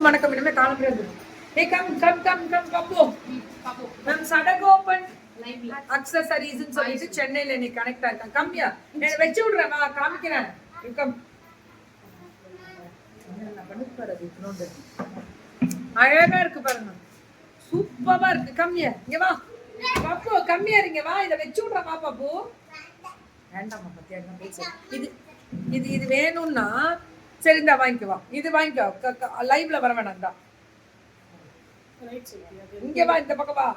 வணக்கம். இனிமே காலம் முடியாது. Hey, come, பாப்பு. மேம் சடகு ஓபன் அக்சசரிஸ் சொல்லிட்டு சென்னையில நீ கனெக்ட் ஆயிருக்கான். கம்மியா என்ன வெச்சு விடுறேன், நான் காமிக்கிறேன். கம். அழகா இருக்கு பாருங்க, சூப்பரா இருக்கு. கம்மியா இங்க வா பாப்பு, கம்மியா இருங்க வா, இதை வெச்சு விடுறேன் வா பாப்பு. வேண்டாமா பத்தியா பேச. இது இது இது வேணும்னா சரி இந்த வாங்கிக்குவா, இது வாங்கிக்கோ. லைவ்ல வர வேணாம் தான், இங்க வா, இந்த பக்கம் வா.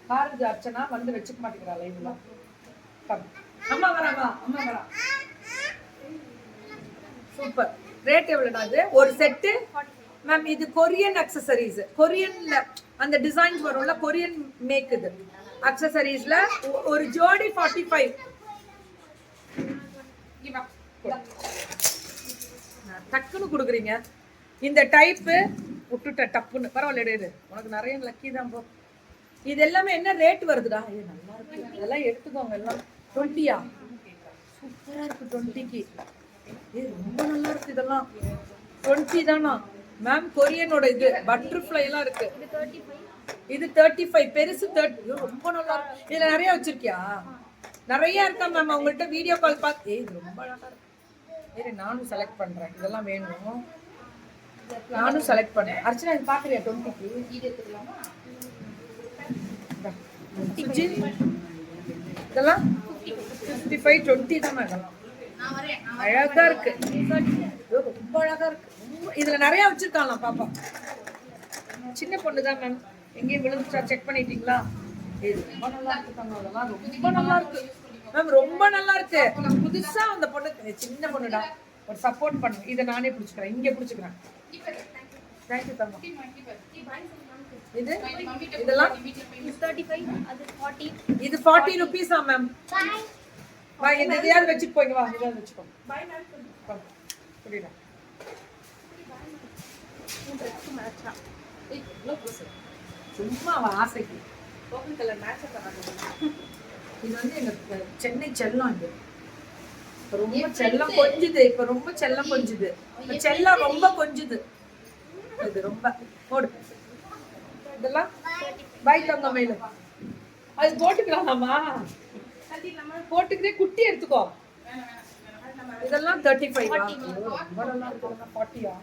காரஞ்சு அர்ச்சனா வந்து வச்சுக்க மாட்டேங்கிறா லைவ்ல. அம்மா வரா வா, அம்மா வரா. சூப்பர். ரேட் எவ்வளவுனா இது ஒரு செட்டு? மேம் இது கொரியன் அக்சசரிஸ், கொரியன்ல அந்த டிசைன்ஸ் வரும்ல, கொரியன் மேக். இது அக்சசரிஸ்ல ஒரு ஜோடி 45. டக்குன்னு கொடுக்குறீங்க இந்த டைப்பு. விட்டுட்ட டப்புன்னு, பரவாயில்ல, உனக்கு நிறைய லக்கி தான் போ. இது எல்லாமே என்ன ரேட் வருதுடா? நல்லா இருக்கு, இதெல்லாம் எடுத்துக்கோங்க. எல்லாம் 20யா? சூப்பரா இருக்கு 20க்கு. ரொம்ப நல்லா இருக்கு. இதெல்லாம் 20 தானா மேம்? கொரியனோட இது பட்டர்ஃப்ளை எல்லாம் இருக்கு. இது 35, பெருசு 30. ரொம்ப நல்லா இருக்கு. இதுல நிறைய வச்சிருக்கியா? நிறைய இருக்கா மேம்? உங்கள்கிட்ட வீடியோ கால் பார்த்து இது ரொம்ப அழகா இருக்கு. நானும் செலக்ட் பண்றேன். இதெல்லாம் வேணும், நானும் செலக்ட் பண்ணேன். அர்ச்சனா இது பாக்குறியா? 20க்கு இதெல்லாம் 55, 20 தான். இதெல்லாம் அழகா இருக்கு, ரொம்ப அழகா இருக்கு. இதுல நிறைய வச்சிருக்காங்களாம் பாப்பா. சின்ன பொண்ணு தான் மேம், எங்கேயும் விழுந்துச்சா செக் பண்ணிட்டீங்களா? இது ரொம்ப நல்லா இருக்கு. அதெல்லாம் ரொம்ப நல்லா இருக்கு மேம், ரொம்ப நல்லா இருக்கு. புதுசா அந்த பொண்ணு, சின்ன பொண்ணுடா, ஒரு சப்போர்ட் பண்ணுங்க. இதை நானே பிடிச்சிக்கிறேன், இங்கே பிடிச்சிக்கிறேன். தேங்க்யூ தம்மா. இது இதெல்லாம் 35, அது 40. இது 40 ரூபீஸா மேம்? வா, இந்த இதையாவது வச்சுட்டு போய்ங்க. வா, இதாவது வச்சுக்கோ. புரியல. சும்மா ஆசைக்கு இது வந்து எங்க சென்னை செல்லம். இது ரொம்ப செல்லம் கொஞ்சுது, இப்ப ரொம்ப செல்லம் கொஞ்சுது. செல்லம் ரொம்ப கொஞ்சுது. இது ரொம்ப போடு. இதெல்லாம் பாய் தங்க மேல அது போட்டுக்கலாமா? போட்டுக்கிறே, குட்டி எடுத்துக்கோ. இதெல்லாம் 35. ரொம்ப நல்லா இருக்கு. 40யா?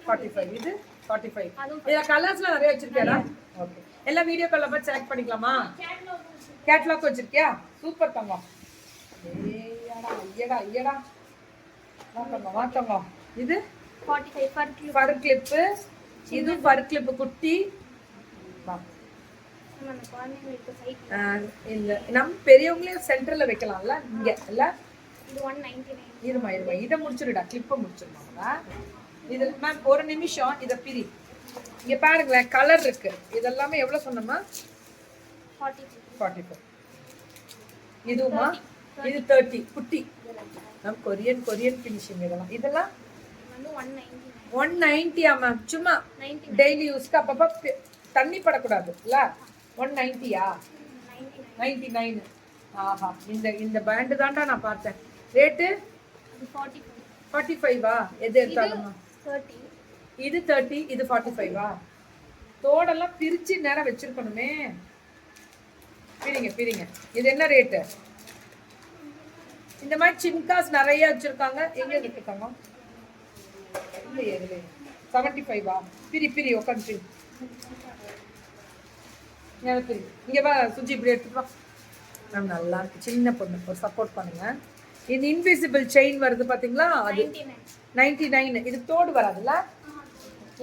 45. இது 45. இதுல கலர்ஸ்லாம் நிறைய வச்சிருக்கியாடா? ஓகே, எல்லாம் வீடியோ கால்ல பார்த்து செலக்ட் பண்ணிக்கலாமா? கேட்லாக் வச்சிருக்கியா? சூப்பர் தங்கம். ஐயடா வாத்தங்க. இது 45 ஃபர் கிளிப்பு. இது ஃபர் கிளிப்பு குட்டி. இல்ல நம்ம பெரியவங்களே சென்டர்ல வைக்கலாம்ல இங்க இல்ல? இது 199. இருமா இதை முடிச்சிருடா, கிளிப்பை முடிச்சிருமாங்களா? இது மேம் ஒரு நிமிஷம், இதை பிரி. இங்க பாருங்களேன், கலர் இருக்கு. இதெல்லாமே எவ்வளவு சொன்னோமா? 45. இதுமா இது 30 குட்டி. Ma'am Korean finishing. இதெல்லாம் 190 மேம்? சும்மா டெய்லி யூஸ்க்கு அப்பப்ப தண்ணி படக்கூடாது இல்ல? 190யா? 99. ஆஹா, இந்த பேண்ட் தான்டா நான் பார்த்தேன். ரேட்டு 45வா? எது எடுத்தாலுமா? இது 30, இது 45வா? தோடெல்லாம் பிரிச்சு நேரம் வச்சிருக்கணுமே. பிரிங்க. இது என்ன ரேட்டு? இந்த மாதிரி சின்காஸ் நிறைய வச்சிருக்காங்க. எங்க வச்சிருக்காங்க? 75வா? பிரி உட்காந்து இங்க வா சுஜி, இப்படி எடுத்துட்டு வா. மேம் நல்லா இருக்கு, சின்ன பொண்ணு, ஒரு சப்போர்ட் பண்ணுங்க. இது இன்விசிபிள் செயின் வருது பாத்தீங்களா? அது 99. இது தோடு வராதுல்ல?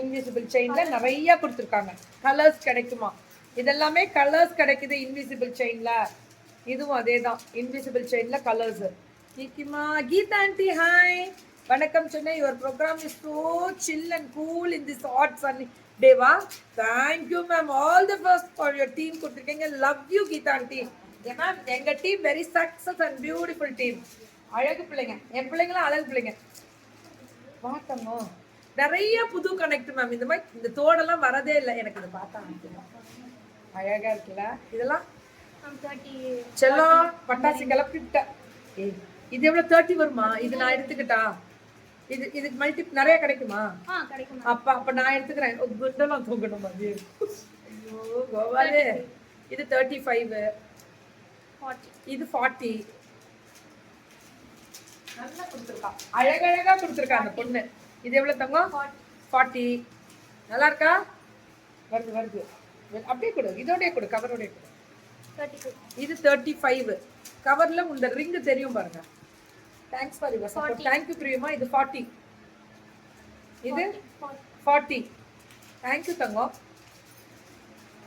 இன்விசிபிள் செயின்ல நிறைய கொடுத்துருக்காங்க. கலர்ஸ் கிடைக்குமா? இதெல்லாமே கலர்ஸ் கிடைக்குது இன்விசிபிள் செயின்ல. இதுவும் அதே தான், இன்விசிபிள் செயின்ல கலர்ஸ். கீக்கிமா, கீதா ஆண்டி ஹாய், வணக்கம். சொன்னேன் your programme is so chill and cool in this hot sunny டேவா. Thank you ma'am, all the best for your team கொடுத்துருக்கீங்க. Love you Geetha aunty. Ma'am எங்க team very success and beautiful team. அழகு பிள்ளைங்க, என் பிள்ளைங்களும் அழகு பிள்ளைங்க. பார்த்தோமோ நிறைய புது கனெக்ட் மேம். இந்த மாதிரி இந்த தோடெல்லாம் வரதே இல்லை எனக்கு. இதை பார்த்தா அழகா இருக்குல்ல? இதெல்லாம் செல்லம் பட்டாசு கிளப்பிட்ட. இது எவ்வளவு? 30 வருமா? இது நான் எடுத்துக்கிட்டா? இது இதுக்கு மல்டி நிறைய கிடைக்குமா? கிடைக்கும். அப்ப நான் எடுத்துக்கிறேன். குண்டெல்லாம் தூக்கணும் மாதிரி. ஐயோ கோவாலே. இது 35. 40. இது 40. நல்லா கொடுத்துருக்கா, அழகழகா கொடுத்துருக்கா அந்த பொண்ணு. இது எவ்வளவு தங்கம்? 40. நல்லா இருக்கா? வருது வருது, அப்படியே கொடு, இதோடய கொடு, கவரோடய கொடு. 32. இது 35. கவர்ல இந்த ரிங் தெரியும் பாருங்க. Thanks for your support. Thank you பிரியமா. இது 40. இது 40. தேங்க் யூ தங்கம்.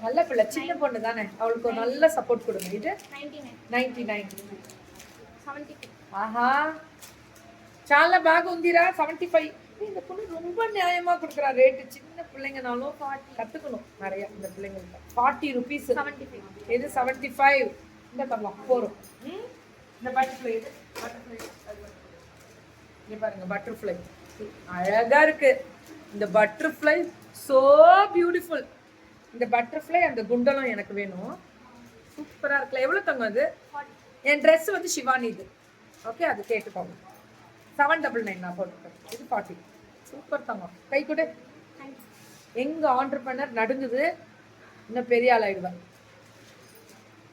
நல்ல பிள்ளை, சின்ன பொண்ணு தானே, அவளுக்கு ஒரு நல்ல சப்போர்ட் கொடுங்க. இது 99. 72. ఆహా చాలా బాగుందిరా. 75. இந்த பொண்ணு ரொம்ப நியாயமா கொடுக்குறா ரேட்டு. சின்ன பிள்ளைங்கனாலும் கத்துக்கணும் நிறைய இந்த பிள்ளைங்களுக்கு. 40 rupees. 75. இது 75. இந்த பண்ணலாம் போறோம். இந்த பட்டர்ஃப்ளை, இது பட்டர்ஃப்ளை, இங்க பாருங்க பட்டர்ஃப்ளை அழகா இருக்கு. இந்த பட்டர்ஃப்ளை சோ பியூட்டிஃபுல். இந்த பட்டர்ஃப்ளை அந்த குண்டலம் எனக்கு வேணும். சூப்பரா இருக்குல்ல. எவ்வளவு தங்கம் அது? என் ட்ரெஸ் வந்து சிவானி இது. ஓகே, அது கேட்டுக்கோங்க. 799 நான் போட்டுருக்கேன். இது 40. சூப்பர் தங்கம். கை கொடு. எங்க ஆண்டர்பிரனர் நடுங்குது, இன்னும் பெரிய ஆள் ஆயிடுவேன்.